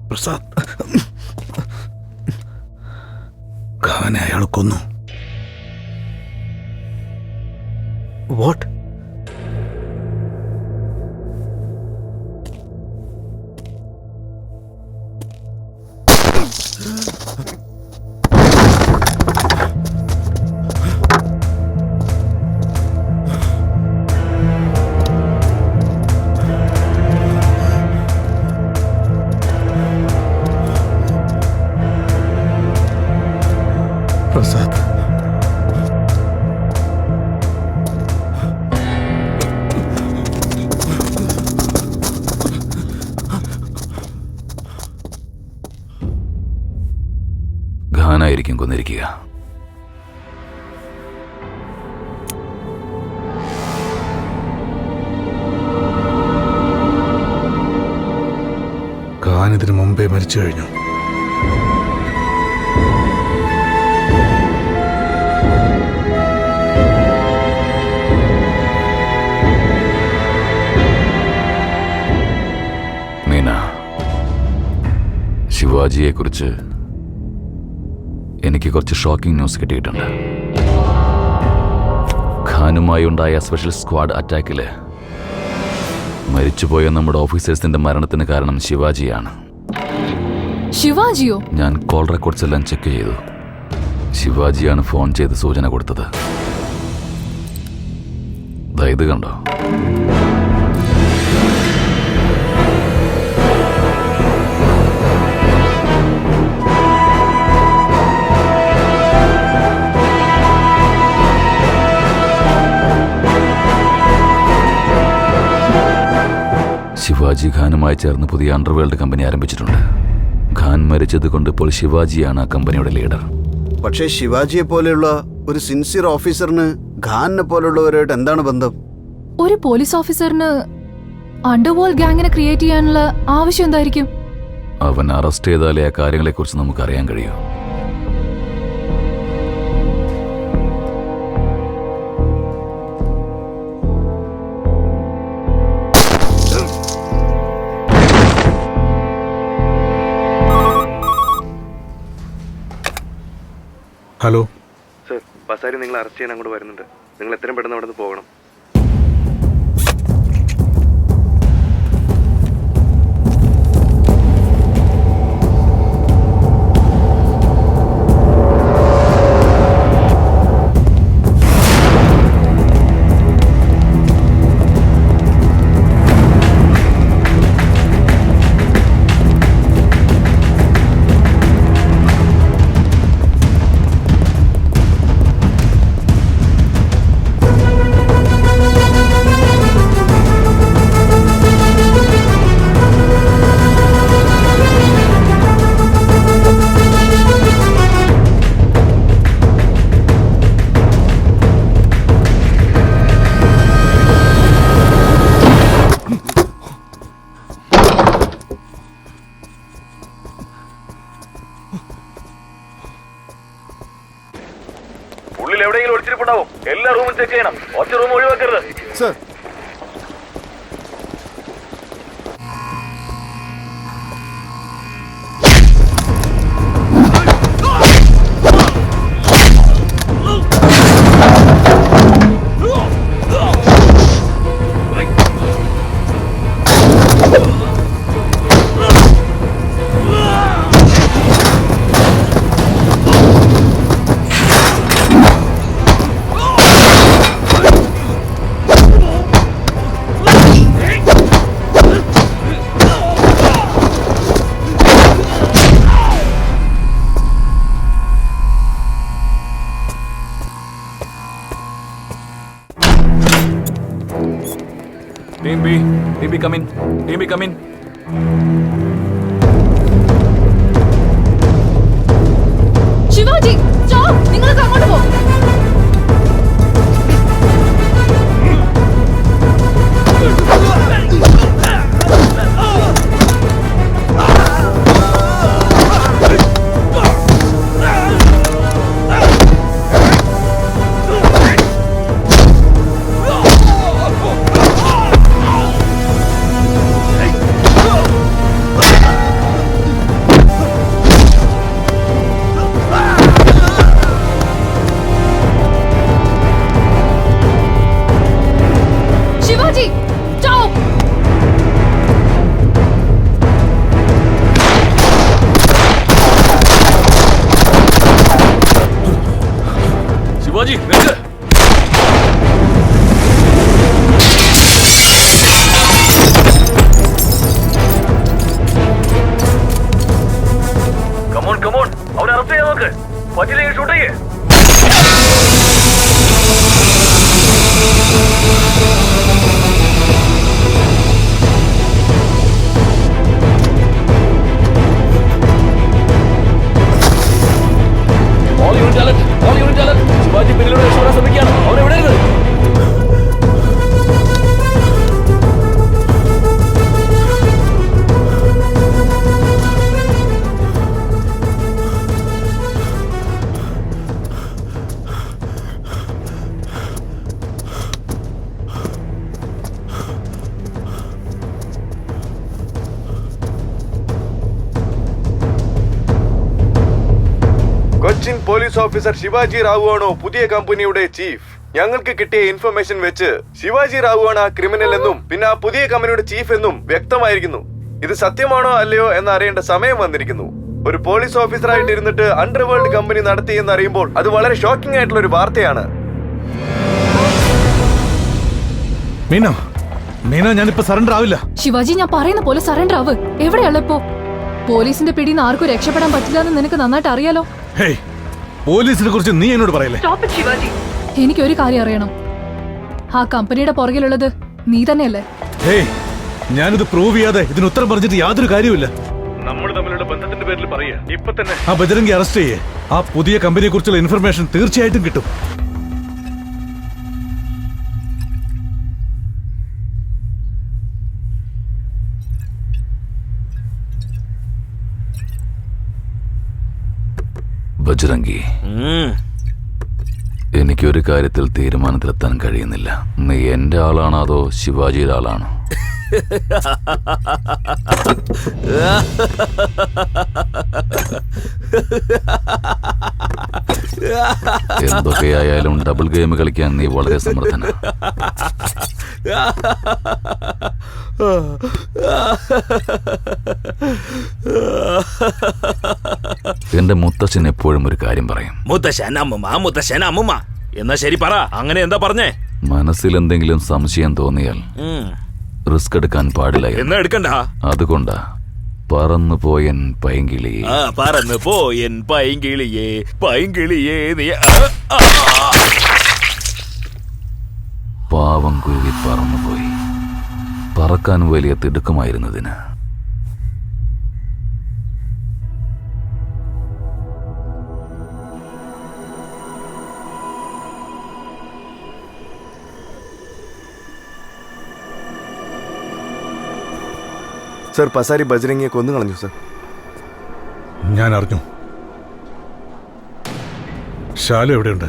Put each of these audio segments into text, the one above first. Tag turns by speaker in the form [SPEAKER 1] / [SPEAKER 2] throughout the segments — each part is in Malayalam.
[SPEAKER 1] പ്രസാദ്, ഖാനെ അയാൾ കൊന്നു. വാട്ട്? പ്രസാദ്,
[SPEAKER 2] ഖാനായിരിക്കും കൊന്നിരിക്കുക.
[SPEAKER 1] ഖാൻ ഇതിനു മുമ്പേ മരിച്ചു കഴിഞ്ഞു.
[SPEAKER 2] മീന, ശിവാജിയെക്കുറിച്ച് എനിക്ക് കുറച്ച് ഷോക്കിംഗ് ന്യൂസ് കിട്ടിയിട്ടുണ്ട്. ഖാനുമായി ഉണ്ടായ സ്പെഷ്യൽ സ്ക്വാഡ് അറ്റാക്കില് മരിച്ചുപോയ നമ്മുടെ ഓഫീസേഴ്സിന്റെ മരണത്തിന് കാരണം ശിവാജിയാണ്.
[SPEAKER 3] ശിവാജിയോ?
[SPEAKER 2] ഞാൻ കോൾ റെക്കോർഡ്സ് എല്ലാം ചെക്ക് ചെയ്തു. ശിവാജിയാണ് ഫോൺ ചെയ്ത് സൂചന കൊടുത്തത്. ഇത് കണ്ടോ? ശിവാജി ഖാനുമായി ചേർന്ന് പുതിയ അണ്ടർവേൾഡ് കമ്പനി ആരംഭിച്ചിട്ടുണ്ട്. ഖാൻ മരിച്ചത് കൊണ്ട് ഇപ്പോൾ ശിവാജിയാണ് ആ കമ്പനിയുടെ ലീഡർ.
[SPEAKER 4] പക്ഷേ ശിവാജിയെ പോലെയുള്ള ഒരു സിൻസിയർ ഓഫീസറിന് ഖാനിനെ പോലുള്ളവരായിട്ട് എന്താണ് ബന്ധം?
[SPEAKER 3] ഒരു പോലീസ് ഓഫീസറിന് അണ്ടർവേൾഡ് ഗാങ്ങിനെ ക്രിയേറ്റ് ചെയ്യാനുള്ള ആവശ്യം എന്തായിരിക്കും?
[SPEAKER 2] അവൻ അറസ്റ്റ് ചെയ്താലേ ആ കാര്യങ്ങളെക്കുറിച്ച് നമുക്ക് അറിയാൻ കഴിയൂ.
[SPEAKER 1] ഹലോ
[SPEAKER 5] സർ, ബസാരി നിങ്ങൾ അറസ്റ്റ് ചെയ്യാൻ അങ്ങോട്ട് വരുന്നുണ്ട്. നിങ്ങൾ എത്രയും പെട്ടെന്ന് അവിടെ നിന്ന് പോകണം.
[SPEAKER 6] ഉള്ളിൽ എവിടെയെങ്കിലും ഒളിച്ചിരിപ്പുണ്ടാവും. എല്ലാ റൂമും ചെക്ക് ചെയ്യണം. ഒറ്റ റൂം ഒഴിവാക്കരുത്.
[SPEAKER 4] Sir,
[SPEAKER 2] Team B, Team B come in. Team B come in.
[SPEAKER 3] Shivaji, നിങ്ങൾക്ക് അങ്ങോട്ട് പോ. ശിവാജി stop!
[SPEAKER 2] ശിവാജി നിൽക്ക്.
[SPEAKER 6] കമോൺ കമോൺ, അവനെ അറസ്റ്റ് ചെയ്യാൻ നോക്ക്. പറ്റില്ലെങ്കിൽ ഷൂട്ട് ചെയ്യേ. ശിവാജി പിന്നിലൂടെ രക്ഷപ്പെടാൻ ശ്രമിക്കുകയാണ്. അവനെ വിടരുത്.
[SPEAKER 5] കൊച്ചിൻ പോലീസ് ഓഫീസർ ശിവാജി റാവു ആണോ പുതിയ കമ്പനിയുടെ ചീഫ്? ഞങ്ങൾക്ക് കിട്ടിയ ഇൻഫർമേഷൻ വെച്ച് ശിവാജി റാവു ആണ് ആ ക്രിമിനൽ എന്നും പിന്നെ ആ പുതിയ കമ്പനിയുടെ ചീഫ് എന്നും വ്യക്തമായിരിക്കുന്നു. ഇത് സത്യമാണോ അല്ലയോ എന്ന് അറിയേണ്ട സമയം വന്നിരിക്കുന്നു. ഒരു പോലീസ് ഓഫീസറായിട്ട് ഇരുന്നിട്ട് അണ്ടർവേൾഡ് കമ്പനി നടത്തി എന്ന് അറിയുമ്പോൾ അത് വളരെ ഷോക്കിംഗ് ആയിട്ടുള്ള ഒരു വാർത്തയാണ്.
[SPEAKER 1] മീന മീന ഞാനിപ്പോ സറണ്ടർ ആവില്ല.
[SPEAKER 3] ശിവാജി ഞാൻ പറയുന്ന പോലെ സറണ്ടർ ആവ്. എവിടെയുള്ള ഇപ്പോ? പോലീസിന്റെ പിടിയിൽ നിന്ന് ആർക്കും രക്ഷപ്പെടാൻ പറ്റില്ല എന്ന് നിനക്ക് നന്നായിട്ട് അറിയാലോ.
[SPEAKER 1] ഹേയ്, പോലീസിനെ കുറിച്ച് നീ എന്നോട് പറയല്ലേ.
[SPEAKER 3] എനിക്കൊരു കാര്യം അറിയണം. ആ കമ്പനിയുടെ പുറകിലുള്ളത് നീ തന്നെയല്ലേ?
[SPEAKER 1] ഹേയ്, ഞാനിത് പ്രൂവ് ചെയ്യാതെ ഇതിന് ഉത്തരം പറഞ്ഞിട്ട് യാതൊരു കാര്യമില്ല.
[SPEAKER 5] നമ്മൾ തമ്മിലുള്ള ബന്ധത്തിന്റെ പേരിൽ പറയാ ഇപ്പൊ തന്നെ.
[SPEAKER 1] ആ ബജരംഗി അറസ്റ്റ് ചെയ്യേ. ആ പുതിയ കമ്പനിയെ കുറിച്ചുള്ള ഇൻഫർമേഷൻ തീർച്ചയായിട്ടും കിട്ടും.
[SPEAKER 2] ബജ്രംഗി, എനിക്കൊരു കാര്യത്തിൽ തീരുമാനത്തിലെത്താൻ കഴിയുന്നില്ല. നീ എന്റെ ആളാണോ അതോ ശിവാജിയുടെ ആളാണോ? എന്തൊക്കെയായാലും ഡബിൾ ഗെയിം കളിക്കാൻ നീ വളരെ സമർത്ഥന. എന്റെ മുത്തശ്ശൻ എപ്പോഴും ഒരു കാര്യം പറയും.
[SPEAKER 7] മുത്തശ്ശൻ അമ്മുമ്മ. എന്നാ ശരി പറ, അങ്ങനെ എന്താ പറഞ്ഞേ?
[SPEAKER 2] മനസ്സിൽ എന്തെങ്കിലും സംശയം തോന്നിയാൽ റിസ്ക് എടുക്കാൻ പാടില്ല.
[SPEAKER 7] എന്നാ എടുക്കണ്ട.
[SPEAKER 2] അതുകൊണ്ടാ പറന്നു പോയൻ പൈങ്കിളിയെ.
[SPEAKER 7] പറന്നു പോയൻ പൈങ്കിളിയേ നീ.
[SPEAKER 2] പാവം കുരുവി പറന്നുപോയി. പറക്കാൻ വലിയ തിടുക്കമായിരുന്നതിന്.
[SPEAKER 5] സർ, പസാരി ബജരംഗിയെ കൊന്നു കളഞ്ഞു സർ.
[SPEAKER 1] ഞാൻ അറിഞ്ഞു. ശാലു എവിടെയുണ്ട്?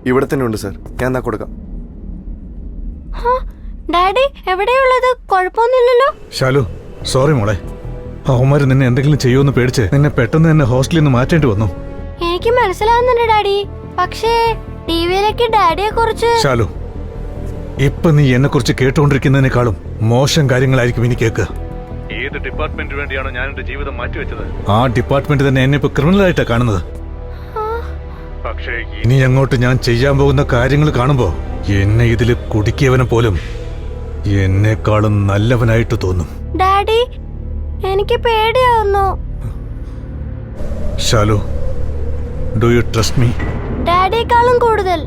[SPEAKER 5] ഇവിടെ തന്നെ ഉണ്ട് സർ. ഞാൻ എന്നാ കൊടുക്കാം.
[SPEAKER 8] ഡാഡി എവിടെയുള്ളത്? കുഴപ്പമൊന്നുമില്ലല്ലോ.
[SPEAKER 1] ശാലു, സോറി മോളെ. അവന്മാര് നിന്നെ എന്തെങ്കിലും ചെയ്യുമെന്ന് പേടിച്ച് നിന്നെ പെട്ടെന്ന് തന്നെ ഹോസ്റ്റലിൽ നിന്ന് മാറ്റേണ്ടി വന്നു.
[SPEAKER 8] എനിക്ക് മനസ്സിലാവുന്നുണ്ട് ഡാഡി, പക്ഷേ ടിവിയിലേക്ക് ഡാഡിയെ കുറിച്ച്.
[SPEAKER 1] ശാലു, ഇപ്പൊ നീ എന്നെ കുറിച്ച് കേട്ടുകൊണ്ടിരിക്കുന്നതിനേക്കാളും മോശം കാര്യങ്ങളായിരിക്കും ഇനി കേൾക്കുക.
[SPEAKER 5] ഏത് ഡിപ്പാർട്ട്മെന്റിന് വേണ്ടിയാണോ ഞാൻ എന്റെ ജീവിതം മാറ്റിവെച്ചത്?
[SPEAKER 1] ആ ഡിപ്പാർട്ട്മെന്റ് തന്നെ എന്നെ ഇപ്പൊ ക്രിമിനലായിട്ടാ കാണുന്നത്.
[SPEAKER 5] പക്ഷേ
[SPEAKER 1] ഇനി അങ്ങോട്ട് ഞാൻ ചെയ്യാൻ പോകുന്ന കാര്യങ്ങൾ കാണുമ്പോ എന്നെ ഇതില് കുടുക്കിയവനെ പോലും എന്നെക്കാളും നല്ലവനായിട്ട് തോന്നും.
[SPEAKER 8] ഡാഡി, എനിക്ക് പേടിയാവുന്നു.
[SPEAKER 1] Shalu, do you trust me?
[SPEAKER 8] ഡാഡിയെക്കാളും കൂടുതൽ.